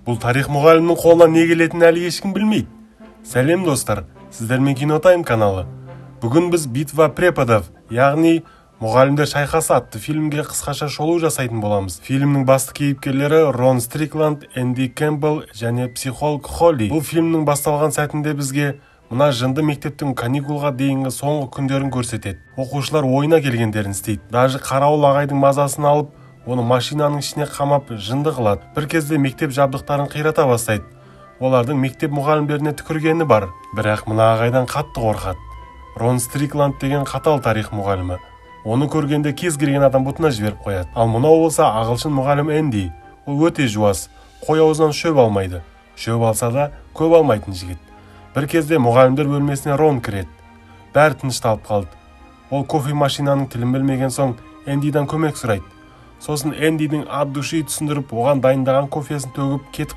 Бұл тарих мұғалімнің қолына не келетінін әлі ешкім білмейді. Сәлем достар, сіздермен Кинотайм каналы. Бүгін біз «Битва преподов», яғни «Мұғалімдер шайқасы» атты фильмге қысқаша шолу жасайтын боламыз. Фильмнің басты кейіпкерлері Рон Стрикланд, Энди Кэмпбелл және психолог Холли. Бұл фильмнің басталған сәтінде бізге мына жынды мектептің каникулға дейінгі соңғы күндерін көрсетеді. Оқушылар ойына келгендерін істейді. Даже қарауыл ағайдың мазасын алып, оны машинаның ішіне қамап жынды қылады. Бір кезде мектеп жабдықтарын қирата бастайды. Олардың мектеп мұғалімдеріне түкіргені бар. Бірақ мына ағайдан қатты қорқады. Рон Стрикланд деген қатал тарих мұғалімі. Оны көргенде кез келген адам бұтына жіберіп қояды. Ал мынау болса ағылшын мұғалім Энди. Ол өте жуас, қой аузынан шөп алмайды. Шөп алса да көп алмайтын жігіт. Бір кезде мұғалімдер бөлмесіне Рон кіреді. Бәрі тынышталып қалды. Ол кофе машинаның тілін білмеген соң Эндидан көмек сұрайды. Сосын Эндидің ат души түсіндіріп, оған дайындаған кофесін төгіп кетіп